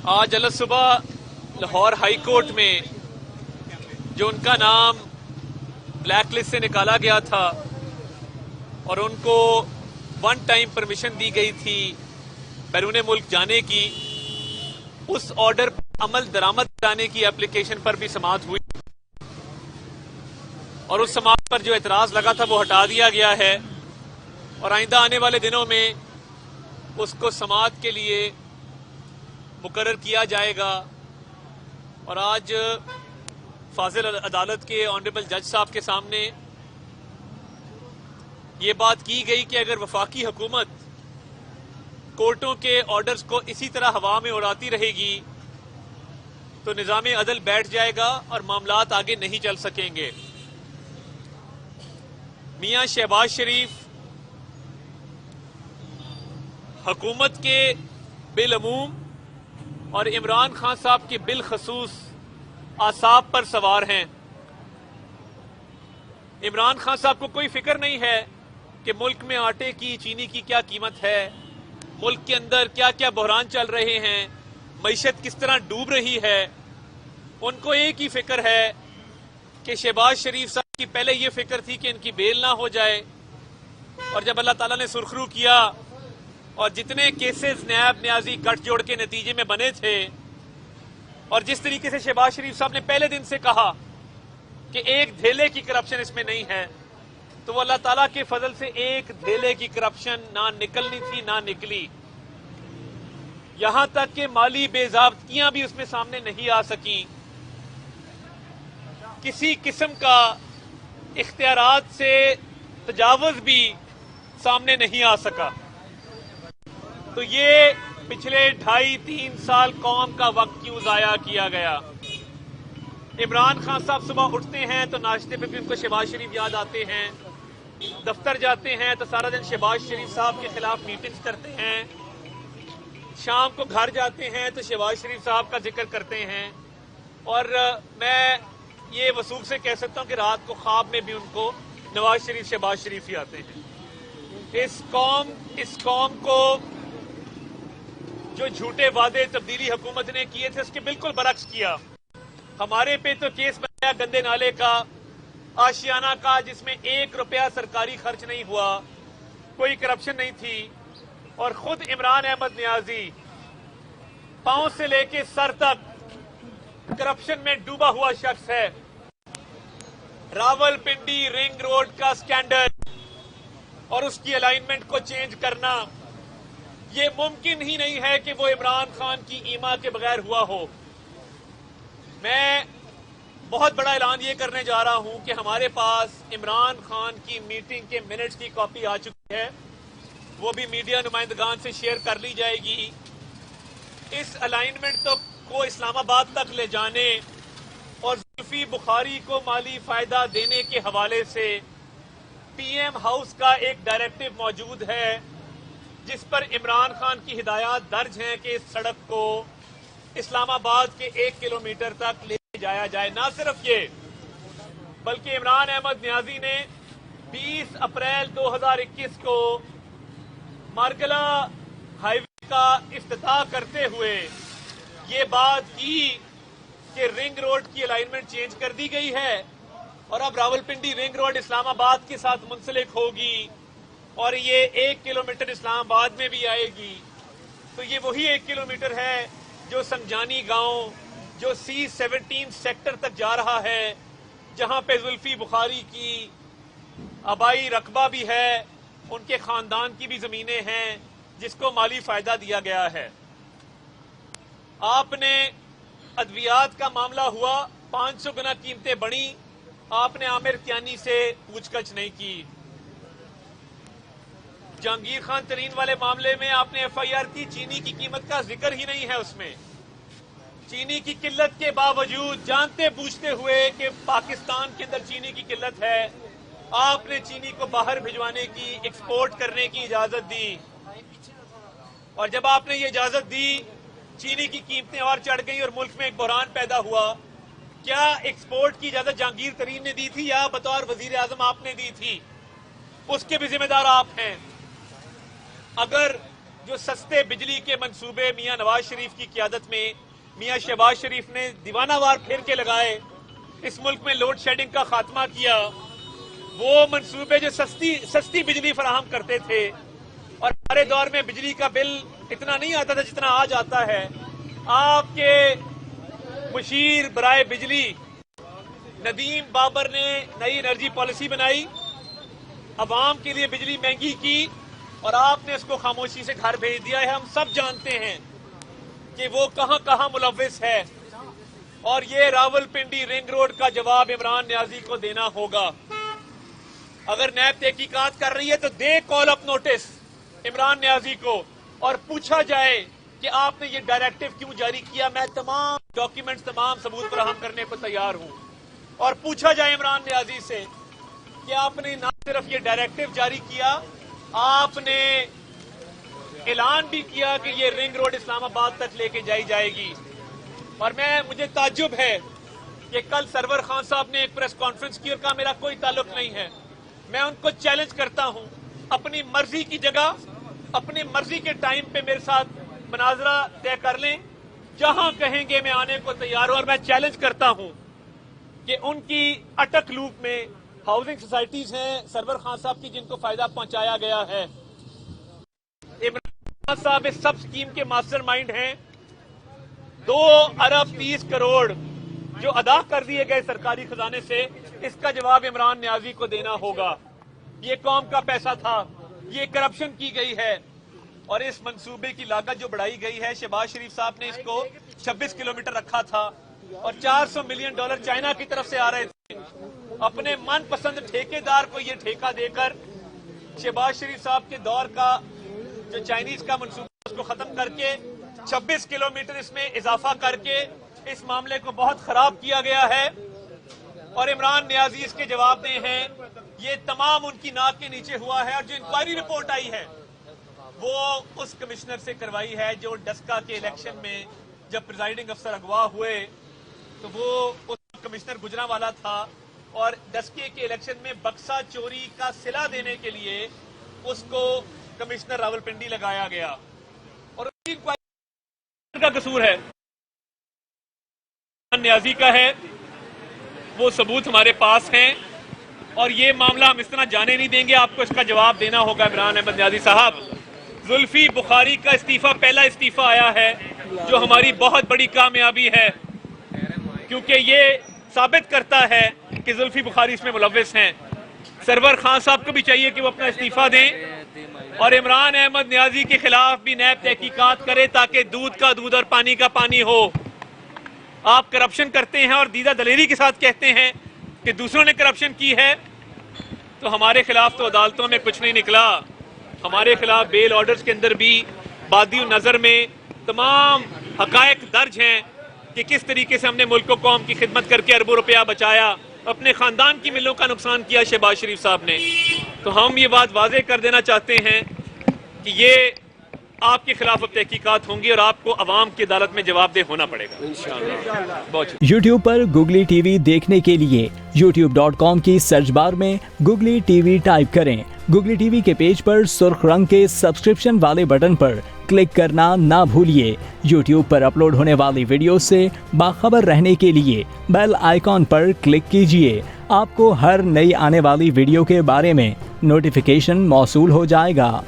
آج الگ صبح لاہور ہائی کورٹ میں جو ان کا نام بلیک لسٹ سے نکالا گیا تھا اور ان کو ون ٹائم پرمیشن دی گئی تھی بیرون ملک جانے کی، اس آرڈر پر عمل درآمد کرانے کی اپلیکیشن پر بھی سماعت ہوئی اور اس سماعت پر جو اعتراض لگا تھا وہ ہٹا دیا گیا ہے اور آئندہ آنے والے دنوں میں اس کو سماعت کے لیے مقرر کیا جائے گا۔ اور آج فاضل عدالت کے آنریبل جج صاحب کے سامنے یہ بات کی گئی کہ اگر وفاقی حکومت کورٹوں کے آرڈرز کو اسی طرح ہوا میں اڑاتی رہے گی تو نظام عدل بیٹھ جائے گا اور معاملات آگے نہیں چل سکیں گے۔ میاں شہباز شریف حکومت کے بالعموم اور عمران خان صاحب کے بالخصوص اعصاب پر سوار ہیں۔ عمران خان صاحب کو کوئی فکر نہیں ہے کہ ملک میں آٹے کی چینی کی کیا قیمت ہے، ملک کے اندر کیا کیا بحران چل رہے ہیں، معیشت کس طرح ڈوب رہی ہے۔ ان کو ایک ہی فکر ہے کہ شہباز شریف صاحب کی پہلے یہ فکر تھی کہ ان کی بیل نہ ہو جائے، اور جب اللہ تعالیٰ نے سرخرو کیا اور جتنے کیسز نیاب نیازی گٹھ جوڑ کے نتیجے میں بنے تھے، اور جس طریقے سے شہباز شریف صاحب نے پہلے دن سے کہا کہ ایک دھیلے کی کرپشن اس میں نہیں ہے، تو وہ اللہ تعالیٰ کے فضل سے ایک دھیلے کی کرپشن نہ نکلنی تھی نہ نکلی، یہاں تک کہ مالی بے ضابطگیاں بھی اس میں سامنے نہیں آ سکیں، کسی قسم کا اختیارات سے تجاوز بھی سامنے نہیں آ سکا۔ تو یہ پچھلے 2.5-3 سال قوم کا وقت کیوں ضائع کیا گیا؟ عمران خان صاحب صبح اٹھتے ہیں تو ناشتے پہ بھی ان کو شہباز شریف یاد آتے ہیں، دفتر جاتے ہیں تو سارا دن شہباز شریف صاحب کے خلاف میٹنگز کرتے ہیں، شام کو گھر جاتے ہیں تو شہباز شریف صاحب کا ذکر کرتے ہیں، اور میں یہ وثوق سے کہہ سکتا ہوں کہ رات کو خواب میں بھی ان کو نواز شریف شہباز شریف ہی آتے ہیں۔ اس قوم کو جو جھوٹے وعدے تبدیلی حکومت نے کیے تھے اس کے بالکل برعکس کیا۔ ہمارے پہ تو کیس بنایا گندے نالے کا، آشیانہ کا، جس میں 1 روپیہ سرکاری خرچ نہیں ہوا، کوئی کرپشن نہیں تھی، اور خود عمران احمد نیازی پاؤں سے لے کے سر تک کرپشن میں ڈوبا ہوا شخص ہے۔ راول پنڈی رنگ روڈ کا سکینڈل اور اس کی الائنمنٹ کو چینج کرنا، یہ ممکن ہی نہیں ہے کہ وہ عمران خان کی ایما کے بغیر ہوا ہو۔ میں بہت بڑا اعلان یہ کرنے جا رہا ہوں کہ ہمارے پاس عمران خان کی میٹنگ کے منٹس کی کاپی آ چکی ہے، وہ بھی میڈیا نمائندگان سے شیئر کر لی جائے گی۔ اس الائنمنٹ کو اسلام آباد تک لے جانے اور زلفی بخاری کو مالی فائدہ دینے کے حوالے سے پی ایم ہاؤس کا ایک ڈائریکٹو موجود ہے جس پر عمران خان کی ہدایات درج ہیں کہ اس سڑک کو اسلام آباد کے 1 کلومیٹر تک لے جایا جائے۔ نہ صرف یہ بلکہ عمران احمد نیازی نے 20 اپریل 2021 کو مارگلہ ہائی وے کا افتتاح کرتے ہوئے یہ بات کی کہ رنگ روڈ کی الائنمنٹ چینج کر دی گئی ہے اور اب راولپنڈی رنگ روڈ اسلام آباد کے ساتھ منسلک ہوگی اور یہ 1 کلومیٹر اسلام آباد میں بھی آئے گی۔ تو یہ وہی 1 کلومیٹر ہے جو سنجانی گاؤں، جو C-17 سیکٹر تک جا رہا ہے، جہاں پہ زلفی بخاری کی آبائی رقبہ بھی ہے، ان کے خاندان کی بھی زمینیں ہیں جس کو مالی فائدہ دیا گیا ہے۔ آپ نے ادویات کا معاملہ ہوا، 500 گنا قیمتیں بڑھی، آپ نے عامر کیانی سے پوچھ گچھ نہیں کی۔ جہانگیر خان ترین والے معاملے میں آپ نے ایف آئی آر کی، چینی کی قیمت کا ذکر ہی نہیں ہے اس میں۔ چینی کی قلت کے باوجود، جانتے بوجھتے ہوئے کہ پاکستان کے اندر چینی کی قلت ہے، آپ نے چینی کو باہر بھجوانے کی، ایکسپورٹ کرنے کی اجازت دی، اور جب آپ نے یہ اجازت دی چینی کی قیمتیں اور چڑھ گئیں اور ملک میں ایک بحران پیدا ہوا۔ کیا ایکسپورٹ کی اجازت جہانگیر ترین نے دی تھی یا بطور وزیر اعظم آپ نے دی تھی؟ اس کے بھی ذمہ دار آپ ہیں۔ اگر جو سستے بجلی کے منصوبے میاں نواز شریف کی قیادت میں میاں شہباز شریف نے دیوانہ وار پھیر کے لگائے، اس ملک میں لوڈ شیڈنگ کا خاتمہ کیا، وہ منصوبے جو سستی بجلی فراہم کرتے تھے اور ہمارے دور میں بجلی کا بل اتنا نہیں آتا تھا جتنا آج آتا ہے، آپ کے مشیر برائے بجلی ندیم بابر نے نئی انرجی پالیسی بنائی، عوام کے لیے بجلی مہنگی کی اور آپ نے اس کو خاموشی سے گھر بھیج دیا ہے۔ ہم سب جانتے ہیں کہ وہ کہاں کہاں ملوث ہے، اور یہ راولپنڈی رنگ روڈ کا جواب عمران نیازی کو دینا ہوگا۔ اگر نیب تحقیقات کر رہی ہے تو دے کال اپ نوٹس عمران نیازی کو اور پوچھا جائے کہ آپ نے یہ ڈائریکٹو کیوں جاری کیا۔ میں تمام ڈاکیومنٹس، تمام ثبوت فراہم کرنے کو تیار ہوں، اور پوچھا جائے عمران نیازی سے کہ آپ نے نہ صرف یہ ڈائریکٹو جاری کیا، آپ نے اعلان بھی کیا کہ یہ رنگ روڈ اسلام آباد تک لے کے جائی جائے گی۔ اور مجھے تعجب ہے کہ کل سرور خان صاحب نے ایک پریس کانفرنس کی اور کہا میرا کوئی تعلق نہیں ہے۔ میں ان کو چیلنج کرتا ہوں، اپنی مرضی کی جگہ اپنی مرضی کے ٹائم پہ میرے ساتھ مناظرہ طے کر لیں، جہاں کہیں گے میں آنے کو تیار ہوں۔ اور میں چیلنج کرتا ہوں کہ ان کی اٹک لوپ میں ہاؤسنگ سوسائٹیز ہیں سرور خان صاحب کی، جن کو فائدہ پہنچایا گیا ہے۔ عمران خان صاحب اس سب سکیم کے ماسٹر مائنڈ ہیں۔ 2 ارب 30 کروڑ جو ادا کر دیے گئے سرکاری خزانے سے، اس کا جواب عمران نیازی کو دینا ہوگا۔ یہ قوم کا پیسہ تھا، یہ کرپشن کی گئی ہے، اور اس منصوبے کی لاگت جو بڑھائی گئی ہے، شہباز شریف صاحب نے اس کو 26 کلومیٹر رکھا تھا اور $400 ملین چائنا کی طرف سے آ رہے تھے۔ اپنے من پسند ٹھیکیدار کو یہ ٹھیکہ دے کر شہباز شریف صاحب کے دور کا جو چائنیز کا منصوبہ اس کو ختم کر کے 26 کلومیٹر اس میں اضافہ کر کے اس معاملے کو بہت خراب کیا گیا ہے، اور عمران نیازی اس کے جواب دے ہیں۔ یہ تمام ان کی ناک کے نیچے ہوا ہے، اور جو انکوائری رپورٹ آئی ہے وہ اس کمشنر سے کروائی ہے جو ڈسکا کے الیکشن میں جب پریزائڈنگ افسر اغوا ہوئے تو وہ اس کمشنر گجرانوالا تھا، اور ڈسکے کے الیکشن میں بکسا چوری کا صلہ دینے کے لیے اس کو کمشنر راولپنڈی لگایا گیا، اور اس کی انکوائری کا قصور ہے، نیازی کا ہے۔ وہ ثبوت ہمارے پاس ہیں، اور یہ معاملہ ہم اس طرح جانے نہیں دیں گے۔ آپ کو اس کا جواب دینا ہوگا عمران احمد نیازی صاحب۔ زلفی بخاری کا استعفیٰ پہلا استعفیٰ آیا ہے، جو ہماری بہت بڑی کامیابی ہے، کیونکہ یہ ثابت کرتا ہے کہ زلفی بخاری اس میں ملوث ہیں۔ سرور خان صاحب کو بھی چاہیے کہ وہ اپنا استعفیٰ دیں، اور عمران احمد نیازی کے خلاف بھی نیب تحقیقات کرے تاکہ دودھ کا دودھ اور پانی کا پانی ہو۔ آپ کرپشن کرتے ہیں اور دیدہ دلیری کے ساتھ کہتے ہیں کہ دوسروں نے کرپشن کی ہے، تو ہمارے خلاف تو عدالتوں میں کچھ نہیں نکلا۔ ہمارے خلاف بیل آرڈرز کے اندر بھی بادی نظر میں تمام حقائق درج ہیں کہ کس طریقے سے ہم نے ملک و قوم کی خدمت کر کے اربوں روپیہ بچایا، اپنے خاندان کی ملوں کا نقصان کیا شہباز شریف صاحب نے۔ تو ہم یہ بات واضح کر دینا چاہتے ہیں کہ یہ آپ کے خلاف اب تحقیقات ہوں گی اور آپ کو عوام کی عدالت میں جواب دہ ہونا پڑے گا انشاءاللہ۔ یوٹیوب پر گوگلی ٹی وی دیکھنے کے لیے youtube.com کی سرچ بار میں گوگلی ٹی وی ٹائپ کریں۔ گوگلی ٹی وی کے پیج پر سرخ رنگ کے سبسکرپشن والے بٹن پر کلک کرنا نہ بھولیے۔ یوٹیوب پر اپلوڈ ہونے والی ویڈیو سے باخبر رہنے کے لیے بیل آئیکن پر کلک کیجیے۔ آپ کو ہر نئی آنے والی ویڈیو کے بارے میں نوٹیفیکیشن موصول ہو جائے گا۔